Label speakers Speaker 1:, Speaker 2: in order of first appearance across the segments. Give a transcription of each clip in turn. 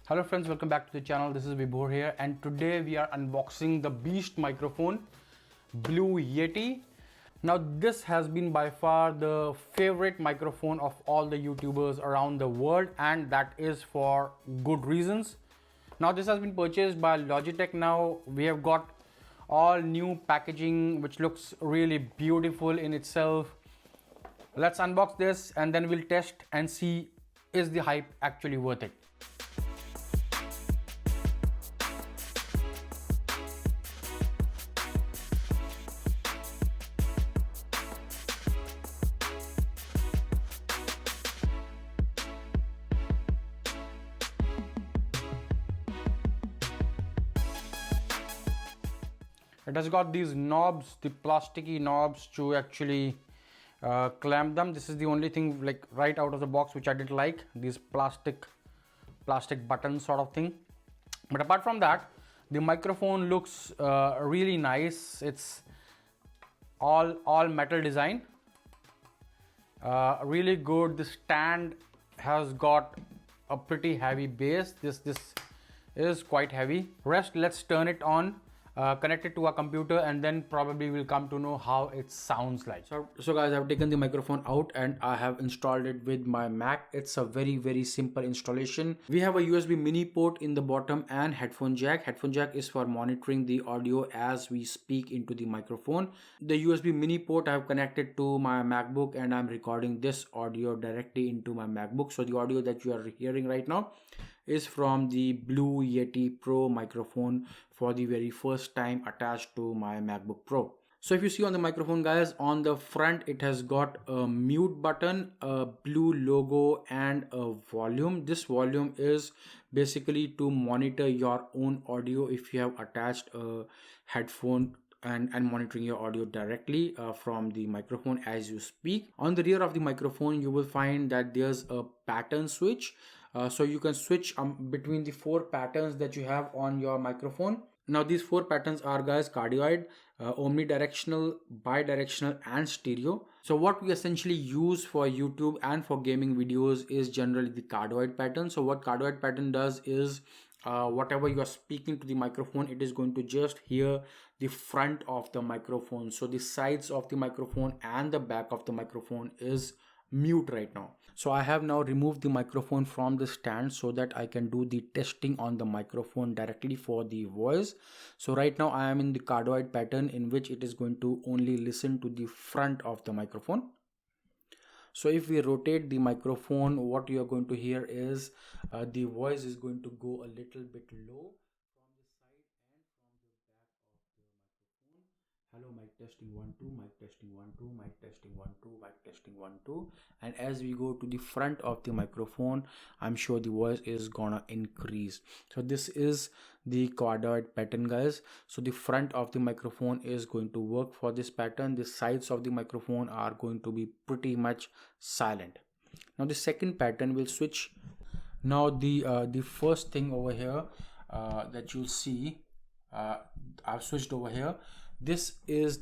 Speaker 1: Hello friends, welcome back to the channel. This is Vibhor here, and today we are unboxing the beast microphone, Blue Yeti. Now this has been by far the favorite microphone of all the YouTubers around the world, and that is for good reasons. Now this has been purchased by Logitech. Now we have got all new packaging which looks really beautiful in itself. Let's unbox this and then we'll test and see is the hype actually worth it. It has got these knobs, the plasticky knobs to actually clamp them. This is the only thing like right out of the box which I didn't like, these plastic button sort of thing. But apart from that, the microphone looks really nice. It's all metal design, really good. The stand has got a pretty heavy base. This is quite heavy. Let's turn it on, connect it to a computer, and then probably we'll come to know how it sounds like. So guys, I've taken the microphone out and I have installed it with my Mac. It's a very simple installation. We have a USB mini port in the bottom and headphone jack. Headphone jack is for monitoring the audio as we speak into the microphone. The USB mini port I have connected to my MacBook, and I'm recording this audio directly into my MacBook. So the audio that you are hearing right now is from the Blue Yeti Pro microphone for the very first time attached to my MacBook Pro. So if you see on the microphone guys, on the front it has got a mute button, a blue logo, and a volume. This volume is basically to monitor your own audio if you have attached a headphone and monitoring your audio directly from the microphone as you speak. On the rear of the microphone you will find that there's a pattern switch. So you can switch between the 4 patterns that you have on your microphone. Now these 4 patterns are guys cardioid, omnidirectional, bidirectional, and stereo. So what we essentially use for YouTube and for gaming videos is generally the cardioid pattern. So what cardioid pattern does is whatever you are speaking to the microphone, it is going to just hear the front of the microphone. So the sides of the microphone and the back of the microphone is mute right now. So I have now removed the microphone from the stand so that I can do the testing on the microphone directly for the voice. So right now I am in the cardioid pattern, in which it is going to only listen to the front of the microphone. So if we rotate the microphone, what you are going to hear is the voice is going to go a little bit low from the side and from the back of the microphone. Hello, mic testing 1 2, mic testing 1 2, mic testing 1 2, mic testing 1 2. And as we go to the front of the microphone, I'm sure the voice is gonna increase. So this is the cardioid pattern guys. So the front of the microphone is going to work for this pattern. The sides of the microphone are going to be pretty much silent. Now the second pattern will switch. Now the first thing over here that you'll see, I've switched over here. This is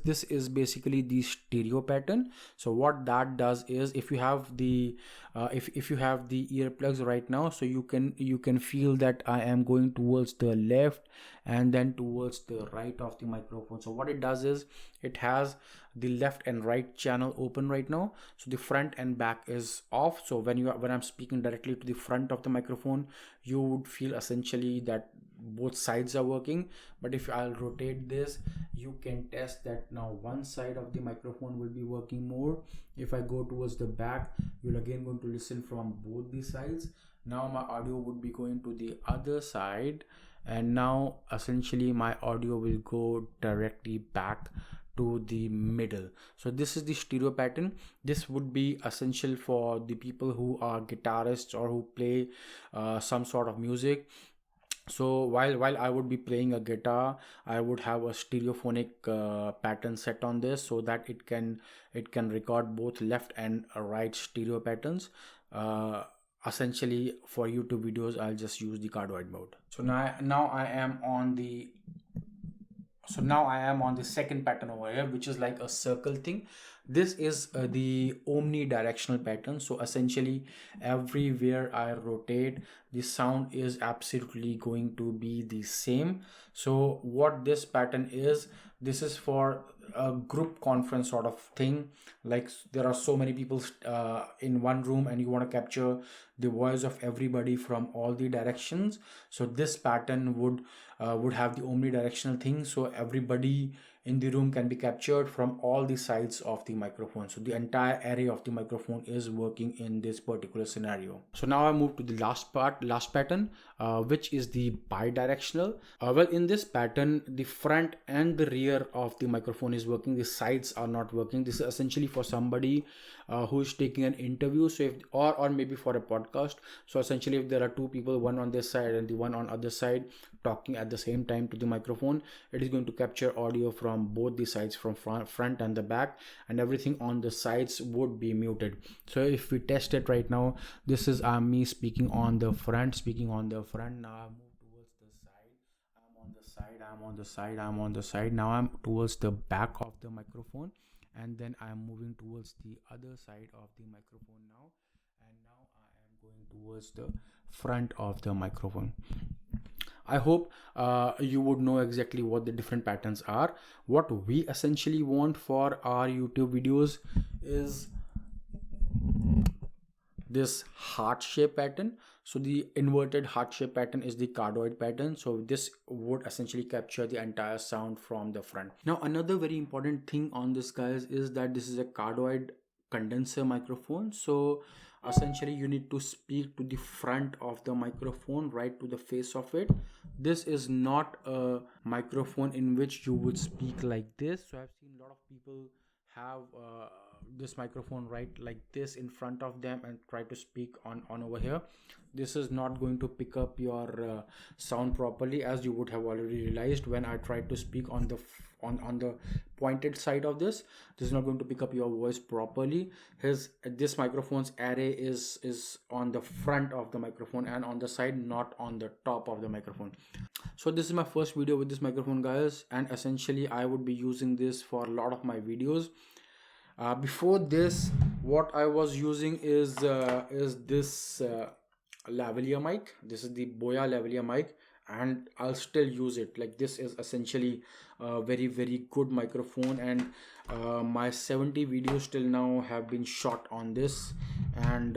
Speaker 1: basically the stereo pattern. So what that does is, if you have the if you have the earplugs right now, so you can feel that I am going towards the left and then towards the right of the microphone. So what it does is, it has the left and right channel open right now. So the front and back is off. So when I'm speaking directly to the front of the microphone, you would feel essentially that both sides are working. But if I'll rotate this, you can test that now one side of the microphone will be working more. If I go towards the back, you'll again going to listen from both the sides. Now my audio would be going to the other side, and now essentially my audio will go directly back to the middle. So this is the stereo pattern. This would be essential for the people who are guitarists or who play some sort of music. So while I would be playing a guitar, I would have a stereophonic pattern set on this, so that it can record both left and right stereo patterns. Essentially for YouTube videos, I'll just use the cardioid mode. So now I am on the So now I am on the second pattern over here, which is like a circle thing. This is the omnidirectional pattern. So essentially everywhere I rotate, the sound is absolutely going to be the same. So what this pattern is, this is for a group conference sort of thing. Like there are so many people in one room and you want to capture the voice of everybody from all the directions. So this pattern would have the omnidirectional thing, so everybody in the room can be captured from all the sides of the microphone. So the entire array of the microphone is working in this particular scenario. So now I move to the last pattern, which is the bidirectional. Well, in this pattern, the front and the rear of the microphone is working, the sides are not working. This is essentially for somebody who is taking an interview, so if or maybe for a podcast. So essentially if there are two people, one on this side and the one on other side, talking at the same time to the microphone, it is going to capture audio from both the sides, from front and the back, and everything on the sides would be muted. So if we test it right now, this is me speaking on the front. Now I move towards the side, I'm on the side. Now I'm towards the back of the microphone, and then I am moving towards the other side of the microphone now, and now I am going towards the front of the microphone. I hope you would know exactly what the different patterns are. What we essentially want for our YouTube videos is this heart shape pattern. So the inverted heart shape pattern is the cardioid pattern. So this would essentially capture the entire sound from the front. Now another very important thing on this, guys, is that this is a cardioid condenser microphone. So essentially you need to speak to the front of the microphone, right to the face of it. This is not a microphone in which you would speak like this. So I've seen a lot of people have this microphone right like this in front of them and try to speak on over here. This is not going to pick up your sound properly, as you would have already realized. When I tried to speak on the on the pointed side of this is not going to pick up your voice properly. This microphone's array is on the front of the microphone and on the side, not on the top of the microphone. So this is my first video with this microphone, guys, and essentially I would be using this for a lot of my videos. Before this, what I was using is this lavalier mic. This is the Boya lavalier mic, and I'll still use it. Like, this is essentially a very good microphone, and my 70 videos till now have been shot on this, and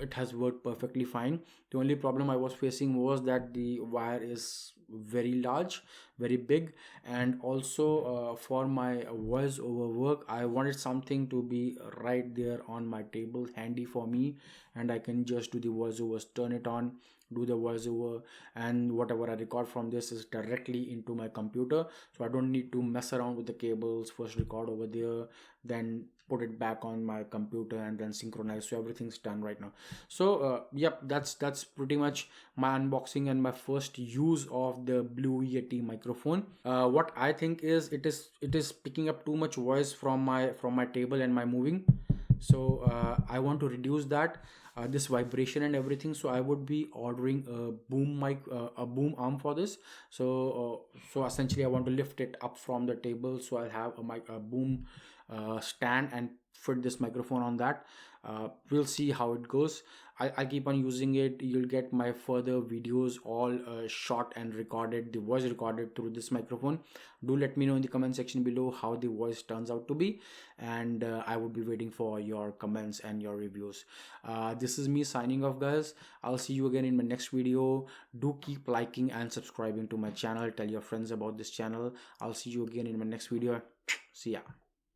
Speaker 1: it has worked perfectly fine. The only problem I was facing was that the wire is very large, very big, and also for my voice over work, I wanted something to be right there on my table, handy for me, and I can just do the voiceovers, turn it on, do the voiceover, and whatever I record from this is directly into my computer. So I don't need to mess around with the cables, first record over there, then put it back on my computer and then synchronize. So everything's done right now. So yep, that's pretty much my unboxing and my first use of the Blue Yeti microphone. What I think is it is picking up too much voice from my table and my moving. So I want to reduce that, this vibration and everything. So I would be ordering a boom mic, a boom arm for this. So essentially I want to lift it up from the table, so I'll have a boom stand and fit this microphone on that. We'll see how it goes. I keep on using it. You'll get my further videos all shot and recorded, the voice recorded through this microphone. Do let me know in the comment section below how the voice turns out to be, and I would be waiting for your comments and your reviews. This is me signing off, guys. I'll see you again in my next video. Do keep liking and subscribing to my channel. Tell your friends about this channel. I'll see you again in my next video. See ya.